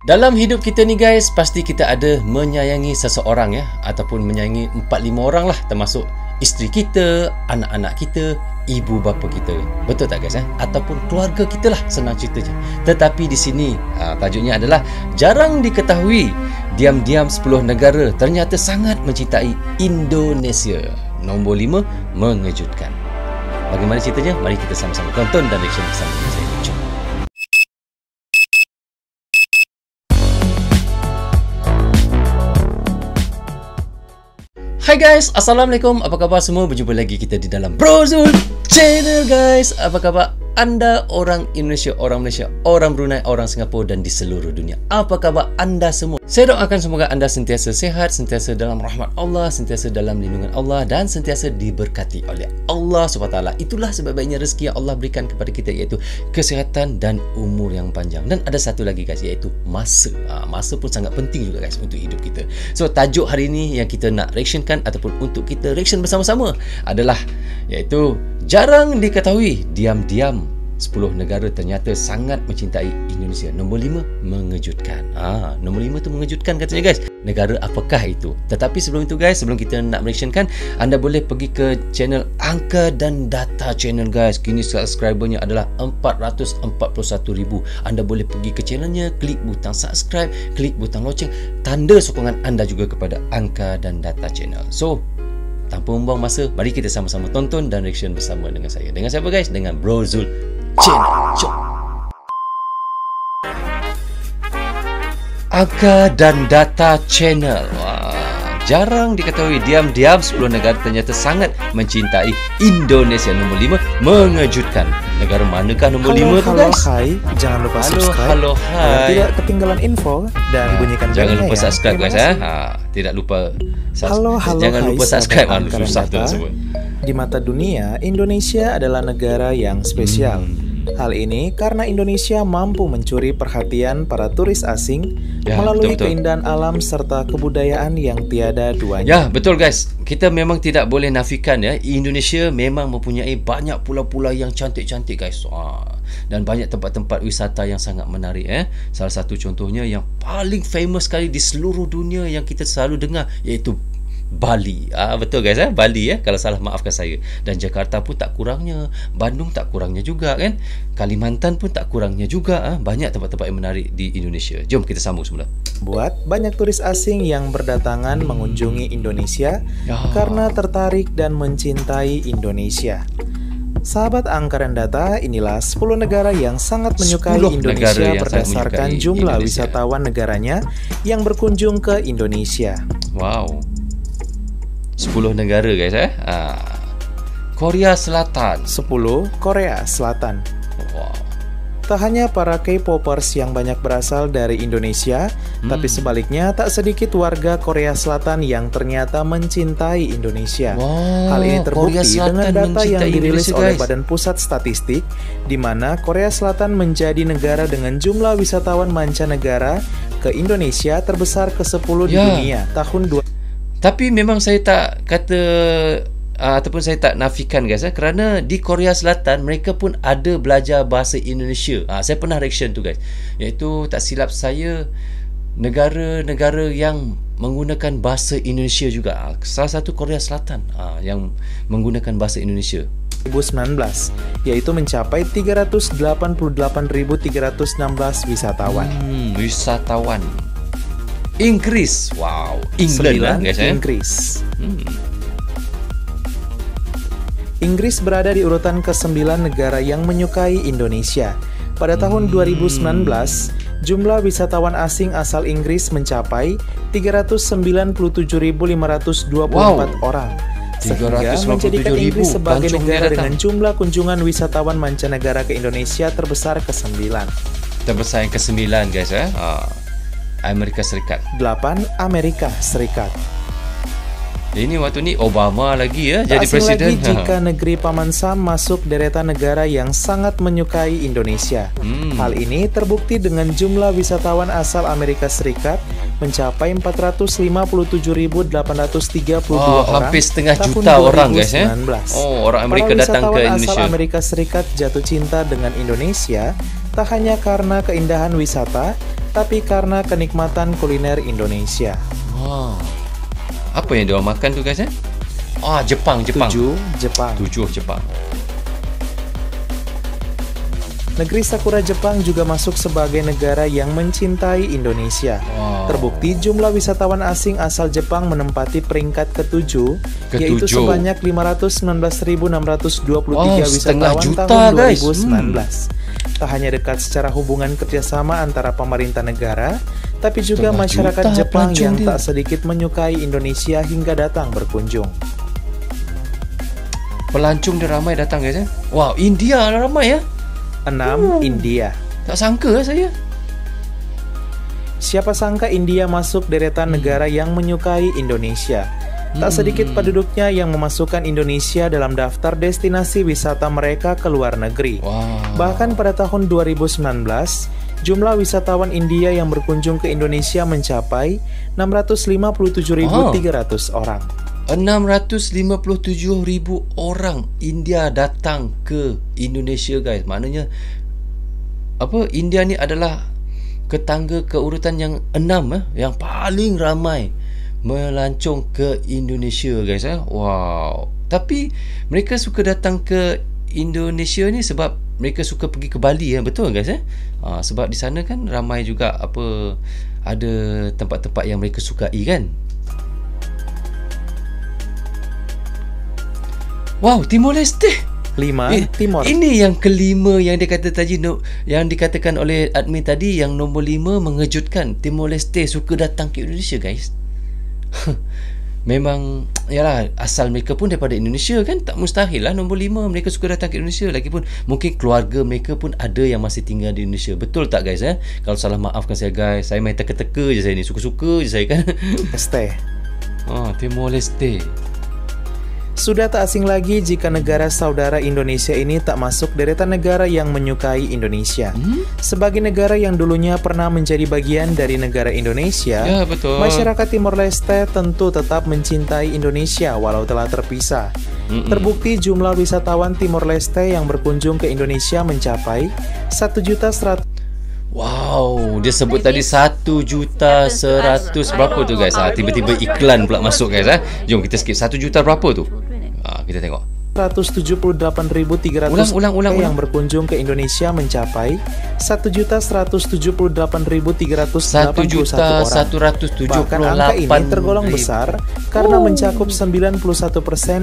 Dalam hidup kita ni guys, pasti kita ada menyayangi seseorang ya, ataupun menyayangi 4-5 orang lah, termasuk isteri kita, anak-anak kita, ibu bapa kita. Betul tak guys? Ataupun keluarga kita lah, senang ceritanya. Tetapi di sini tajuknya adalah jarang diketahui, diam-diam 10 negara ternyata sangat mencintai Indonesia. Nombor 5, mengejutkan. Bagaimana ceritanya? Mari kita sama-sama tonton dan reaction bersama dengan saya. Jom. Hai guys, Assalamualaikum. Apa khabar semua? Berjumpa lagi kita di dalam Brozul Channel guys. Apa khabar anda, orang Indonesia, orang Malaysia, orang Brunei, orang Singapura dan di seluruh dunia? Apa khabar anda semua? Saya doakan semoga anda sentiasa sihat, sentiasa dalam rahmat Allah, sentiasa dalam lindungan Allah dan sentiasa diberkati oleh Allah SWT. Itulah sebaik-baiknya rezeki yang Allah berikan kepada kita, iaitu kesihatan dan umur yang panjang. Dan ada satu lagi guys, iaitu masa. Masa pun sangat penting juga guys untuk hidup kita. So tajuk hari ini yang kita nak reactionkan ataupun untuk kita reaction bersama-sama adalah iaitu jarang diketahui, diam-diam 10 negara ternyata sangat mencintai Indonesia. Nombor 5, mengejutkan. Nombor 5 tu mengejutkan katanya guys. Negara apakah itu? Tetapi sebelum itu guys, sebelum kita nak reactionkan, anda boleh pergi ke channel Angka dan Data Channel guys. Kini subscribernya adalah 441,000. Anda boleh pergi ke channelnya, klik butang subscribe, klik butang loceng, tanda sokongan anda juga kepada Angka dan Data Channel. So tanpa membuang masa, mari kita sama-sama tonton dan reaction bersama dengan saya. Dengan siapa guys? Dengan Brozul Channel. Jom. Angka dan Data Channel. Jarang diketahui, diam-diam 10 negara ternyata sangat mencintai Indonesia. Nombor 5, mengejutkan. Negara manakah nombor 5 tu guys? Hai, jangan lupa subscribe. Halo, hai. Tidak ketinggalan info dan bunyikan jangan lupa ya. subscribe guys tidak lupa jangan hai, lupa subscribe. Susah tu Data. sebut. Di mata dunia, Indonesia adalah negara yang spesial. Hal ini karena Indonesia mampu mencuri perhatian para turis asing melalui betul. keindahan alam serta kebudayaan yang tiada duanya. Ya, betul guys. Kita memang tidak boleh nafikan ya, Indonesia memang mempunyai banyak pulau-pulau yang cantik-cantik guys. Dan banyak tempat-tempat wisata yang sangat menarik Salah satu contohnya yang paling famous sekali di seluruh dunia yang kita selalu dengar, iaitu Bali. Betul guys Bali kalau salah maafkan saya. Dan Jakarta pun tak kurangnya, Bandung tak kurangnya juga kan, Kalimantan pun tak kurangnya juga. Banyak tempat-tempat yang menarik di Indonesia. Jom kita sambung semula. Buat banyak turis asing yang berdatangan mengunjungi Indonesia karena tertarik dan mencintai Indonesia. Sahabat Angka dan Data, inilah 10 negara yang sangat menyukai Indonesia berdasarkan jumlah wisatawan negaranya yang berkunjung ke Indonesia. Wow, 10 negara guys Korea Selatan. 10. Korea Selatan. Wow. Tak hanya para K-popers yang banyak berasal dari Indonesia, tapi sebaliknya tak sedikit warga Korea Selatan yang ternyata mencintai Indonesia. Hal ini terbukti dengan data yang dirilis oleh Badan Pusat Statistik, di mana Korea Selatan menjadi negara dengan jumlah wisatawan mancanegara ke Indonesia terbesar ke-10 di dunia tahun 2000. Tapi memang saya tak kata ataupun saya tak nafikan guys kerana di Korea Selatan mereka pun ada belajar bahasa Indonesia. Saya pernah reaction tu guys, iaitu tak silap saya negara-negara yang menggunakan bahasa Indonesia juga. Salah satu Korea Selatan yang menggunakan bahasa Indonesia 2019, yaitu mencapai 388.316 wisatawan. Wisatawan. Inggris. Wow, England guys Inggris. Inggris berada di urutan ke-9 negara yang menyukai Indonesia. Pada tahun 2019, jumlah wisatawan asing asal Inggris mencapai 397.524 orang. Sehingga menjadikan Inggris sebagai negara dengan jumlah kunjungan wisatawan mancanegara ke Indonesia terbesar ke-9. Terbesar yang ke-9 guys Amerika Serikat. 8. Amerika Serikat. Ini waktu ni Obama lagi jadi presiden. Lagi jika negeri Paman Sam masuk deretan negara yang sangat menyukai Indonesia. Hal ini terbukti dengan jumlah wisatawan asal Amerika Serikat mencapai 457.832 orang. Hampir setengah juta orang guys orang Amerika datang ke Indonesia. Asal Amerika Serikat jatuh cinta dengan Indonesia tak hanya karena keindahan wisata, tapi karena kenikmatan kuliner Indonesia. Wah. Apa yang dia makan tu guys? Jepang. 7. Jepang. 7 Jepang. Negeri Sakura Jepang juga masuk sebagai negara yang mencintai Indonesia. Wow. Terbukti jumlah wisatawan asing asal Jepang menempati peringkat ke-7, yaitu sebanyak 519.623 wisatawan tahun 2019. Tak hanya dekat secara hubungan kerjasama antara pemerintah negara, tapi juga masyarakat Jepang yang tak sedikit menyukai Indonesia hingga datang berkunjung. Pelancong dia ramai datang guys. Wow, India ramai ya. 6. India. Tak sangka saya. Siapa sangka India masuk deretan negara yang menyukai Indonesia. Tak sedikit penduduknya yang memasukkan Indonesia dalam daftar destinasi wisata mereka ke luar negeri. Bahkan pada tahun 2019, jumlah wisatawan India yang berkunjung ke Indonesia mencapai 657.300 orang. 657,000 orang India datang ke Indonesia guys. Maknanya India ni adalah ketangga keurutan yang 6 yang paling ramai melancong ke Indonesia guys. Wow. Tapi mereka suka datang ke Indonesia ni sebab mereka suka pergi ke Bali betul guys sebab di sana kan ramai juga ada tempat-tempat yang mereka sukai kan. Wow, Timor Leste. 5. Timor. Ini yang kelima yang dia kata tadi, yang dikatakan oleh admin tadi, yang nombor 5 mengejutkan. Timor Leste suka datang ke Indonesia guys. Memang yalah, asal mereka pun daripada Indonesia kan, tak mustahil lah nombor 5 mereka suka datang ke Indonesia. Lagipun mungkin keluarga mereka pun ada yang masih tinggal di Indonesia. Betul tak guys? Kalau salah maafkan saya guys, saya main teka-teka je saya ni, suka-suka je saya kan. Leste. Timor Leste. Sudah tak asing lagi jika negara saudara Indonesia ini tak masuk deretan negara yang menyukai Indonesia. Sebagai negara yang dulunya pernah menjadi bagian dari negara Indonesia, betul. Masyarakat Timor Leste tentu tetap mencintai Indonesia walau telah terpisah. Terbukti jumlah wisatawan Timor Leste yang berkunjung ke Indonesia mencapai 1.100.000. Wow, dia sebut tadi 1.100.000 berapa tu guys? Tiba-tiba iklan pula masuk guys. Jom kita skip. 1 juta berapa tu? Kita tengok. 178.300 yang berkunjung ke Indonesia mencapai 1.178.381 orang. Bahkan angka ini tergolong besar karena mencakup 91%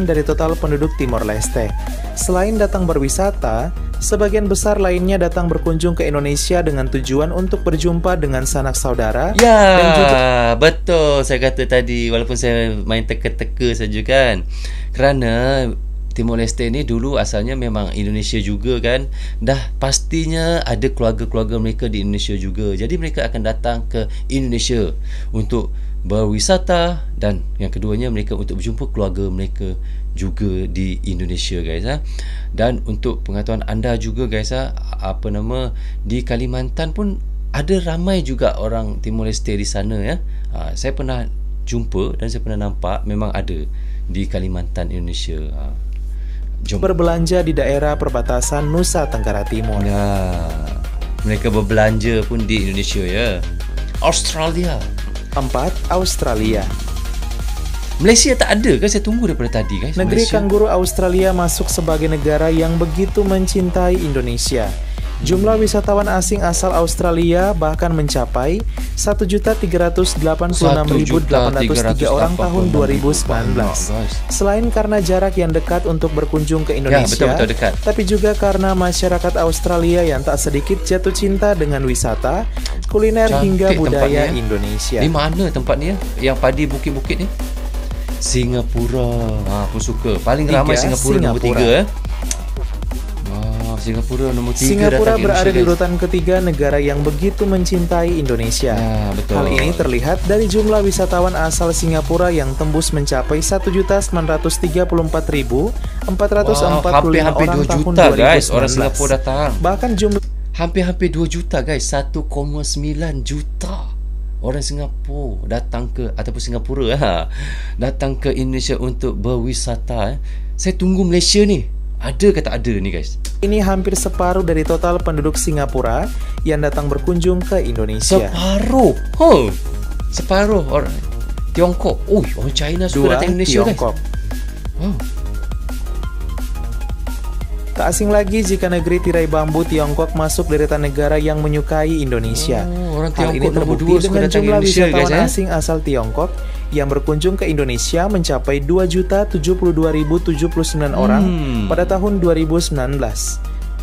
dari total penduduk Timor Leste. Selain datang berwisata, sebagian besar lainnya datang berkunjung ke Indonesia dengan tujuan untuk berjumpa dengan sanak saudara. Dan juga betul saya kata tadi, walaupun saya main teka-teka saja kan. Kerana Timor Leste ni dulu asalnya memang Indonesia juga kan. Dah pastinya ada keluarga-keluarga mereka di Indonesia juga. Jadi mereka akan datang ke Indonesia untuk berwisata, dan yang keduanya mereka untuk berjumpa keluarga mereka juga di Indonesia guys. Dan untuk pengetahuan anda juga guys, di Kalimantan pun ada ramai juga orang Timor Leste di sana ya. Saya pernah jumpa dan saya pernah nampak memang ada di Kalimantan Indonesia. Jom. Berbelanja di daerah perbatasan Nusa Tenggara Timur. Mereka berbelanja pun di Indonesia ya. Australia. 4. Australia. Malaysia tak ada kan? Saya tunggu daripada tadi guys. Negeri kanguru Australia masuk sebagai negara yang begitu mencintai Indonesia. Jumlah wisatawan asing asal Australia bahkan mencapai 1.386.803 orang tahun 2019. Selain karena jarak yang dekat untuk berkunjung ke Indonesia, betul dekat, tapi juga karena masyarakat Australia yang tak sedikit jatuh cinta dengan wisata, kuliner hingga budaya Indonesia. Di mana tempat ni ya? Yang padi bukit-bukit ni? Singapura. Aku suka. Paling ramai Singapura nombor 3 Singapura nombor 3. Singapura berada di urutan ketiga negara yang begitu mencintai Indonesia. Betul. Hal ini terlihat dari jumlah wisatawan asal Singapura yang tembus mencapai 1.934.445 hampir orang 2 tahun juta 2019. guys orang Singapura datang. Bahkan jumlah hampir 2 juta guys, 1,9 juta orang Singapura datang ke, ataupun Singapura datang ke Indonesia untuk berwisata. Saya tunggu Malaysia ni. Ada ke tak ada ni guys? Ini hampir separuh dari total penduduk Singapura yang datang berkunjung ke Indonesia. Separuh? Separuh orang Tiongkok. Orang China suka datang Indonesia Tiongkok. guys. Tak asing lagi jika negeri tirai bambu Tiongkok masuk deretan negara yang menyukai Indonesia. Orang Hal ini Tiongkok terbukti dengan jumlah Indonesia, wisatawan guys, asing asal Tiongkok yang berkunjung ke Indonesia mencapai 2.072.079 orang pada tahun 2019.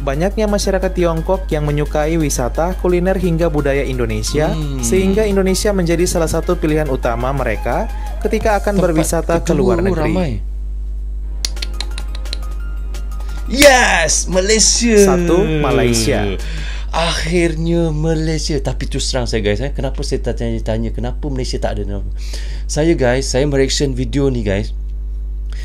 Banyaknya masyarakat Tiongkok yang menyukai wisata, kuliner hingga budaya Indonesia, sehingga Indonesia menjadi salah satu pilihan utama mereka ketika akan berwisata ke luar negeri. Ramai. Yes, Malaysia. 1. Malaysia. Akhirnya Malaysia. Tapi terus terang saya guys, kenapa saya tanya kenapa Malaysia tak ada nama? Saya mereaction video ni guys.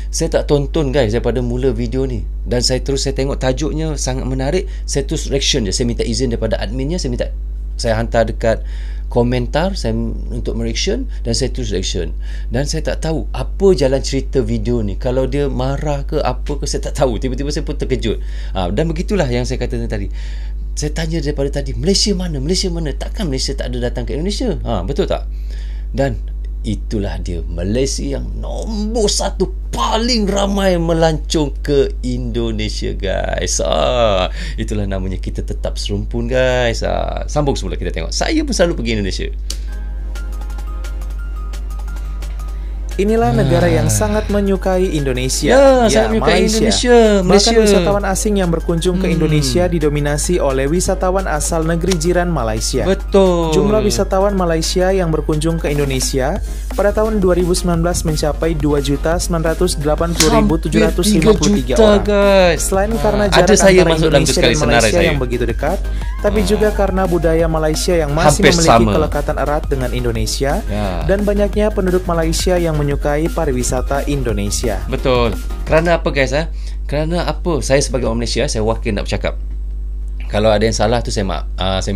Saya tak tonton guys daripada mula video ni. Dan saya tengok tajuknya sangat menarik. Saya terus reaction je. Saya minta izin daripada adminnya. Saya hantar dekat komentar saya untuk mereaction dan saya terus reaction. Dan saya tak tahu apa jalan cerita video ni. Kalau dia marah ke apa ke saya tak tahu. Tiba-tiba saya pun terkejut. Dan begitulah yang saya kata tadi. Saya tanya daripada tadi, Malaysia mana? Malaysia mana? Takkan Malaysia tak ada datang ke Indonesia? Betul tak? Dan itulah dia, Malaysia yang nombor 1 paling ramai melancong ke Indonesia guys. Itulah namanya kita tetap serumpun guys. Sambung semula kita tengok. Saya pun selalu pergi Indonesia. Inilah negara yang sangat menyukai Indonesia. Sangat menyukai Malaysia. Bahkan wisatawan asing yang berkunjung ke Indonesia didominasi oleh wisatawan asal negeri jiran Malaysia. Betul. Jumlah wisatawan Malaysia yang berkunjung ke Indonesia pada tahun 2019 mencapai 2.980.753 orang. Guys. Selain karena jarak antara Indonesia dan Malaysia yang begitu dekat, tapi juga karena budaya Malaysia yang masih memiliki kelekatan erat dengan Indonesia dan banyaknya penduduk Malaysia yang menyukai pariwisata Indonesia. Betul. Kerana apa guys? Kerana apa? Saya sebagai orang Malaysia, saya wakil nak bercakap. Kalau ada yang salah tu saya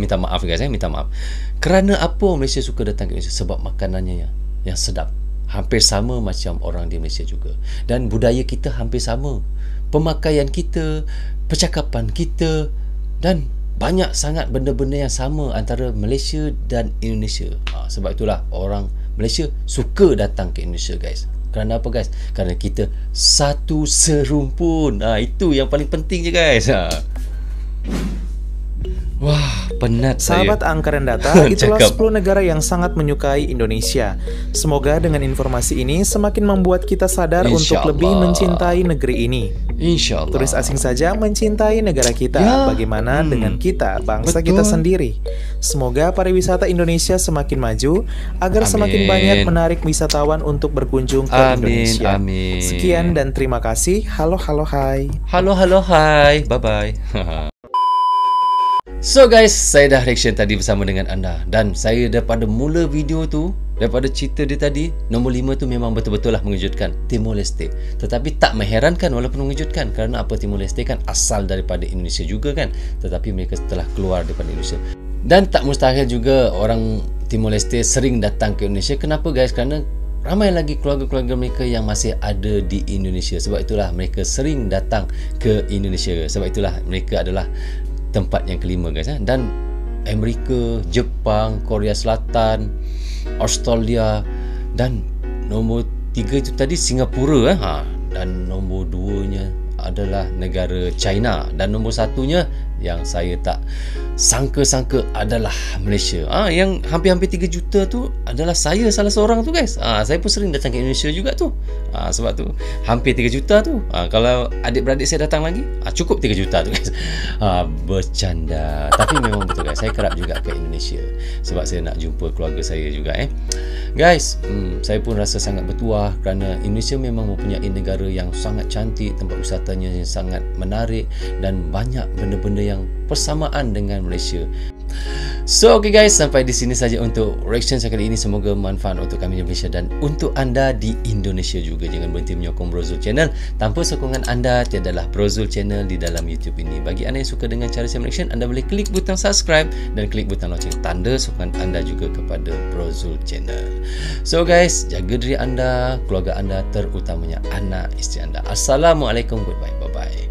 minta maaf guys. Saya minta maaf. Kerana apa orang Malaysia suka datang ke Indonesia? Sebab makanannya yang sedap. Hampir sama macam orang di Malaysia juga. Dan budaya kita hampir sama. Pemakaian kita, percakapan kita dan banyak sangat benda-benda yang sama antara Malaysia dan Indonesia. Sebab itulah orang Malaysia suka datang ke Indonesia guys. Kerana apa guys? Kerana kita satu serumpun. Itu yang paling penting je guys. Wah, penat Sahabat saya. Angka dan Data, itulah 10 negara yang sangat menyukai Indonesia. Semoga dengan informasi ini semakin membuat kita sadar untuk lebih mencintai negeri ini. InsyaAllah. Turis asing saja mencintai negara kita. Bagaimana dengan kita, bangsa kita sendiri? Semoga pariwisata Indonesia semakin maju agar semakin banyak menarik wisatawan untuk berkunjung ke Indonesia. Sekian dan terima kasih. Halo hai. Halo hai. Bye bye. So guys, saya dah reaction tadi bersama dengan anda. Dan saya daripada mula video tu, daripada cerita dia tadi, nombor 5 tu memang betul-betul lah mengejutkan, Timor Leste. Tetapi tak mengherankan walaupun mengejutkan. Kerana apa, Timor Leste kan asal daripada Indonesia juga kan. Tetapi mereka telah keluar daripada Indonesia. Dan tak mustahil juga orang Timor Leste sering datang ke Indonesia. Kenapa guys? Kerana ramai lagi keluarga-keluarga mereka yang masih ada di Indonesia. Sebab itulah mereka sering datang ke Indonesia. Sebab itulah mereka adalah tempat yang kelima guys. Dan Amerika, Jepang, Korea Selatan, Australia, dan nombor 3 itu tadi Singapura. Dan nombor 2-nya adalah negara China. Dan nombor 1-nya yang saya tak sangka-sangka adalah Malaysia. Yang hampir-hampir 3 juta tu adalah saya salah seorang tu guys. Saya pun sering datang ke Indonesia juga tu. Sebab tu hampir 3 juta tu. Kalau adik-beradik saya datang lagi, cukup 3 juta tu guys. Bercanda. Tapi memang betul guys, saya kerap juga ke Indonesia sebab saya nak jumpa keluarga saya juga guys. Saya pun rasa sangat bertuah kerana Indonesia memang mempunyai negara yang sangat cantik, tempat wisatanya yang sangat menarik dan banyak benda-benda yang persamaan dengan Malaysia. So okay guys, sampai di sini saja untuk reaction saya kali ini. Semoga manfaat untuk kami di Malaysia dan untuk anda di Indonesia juga. Jangan berhenti menyokong Brozul Channel. Tanpa sokongan anda tiadalah Brozul Channel di dalam YouTube ini. Bagi anda yang suka dengan cara saya reaction, anda boleh klik butang subscribe dan klik butang lonceng, tanda sokongan anda juga kepada Brozul Channel. So guys, jaga diri anda, keluarga anda, terutamanya anak isteri anda. Assalamualaikum, goodbye, bye bye.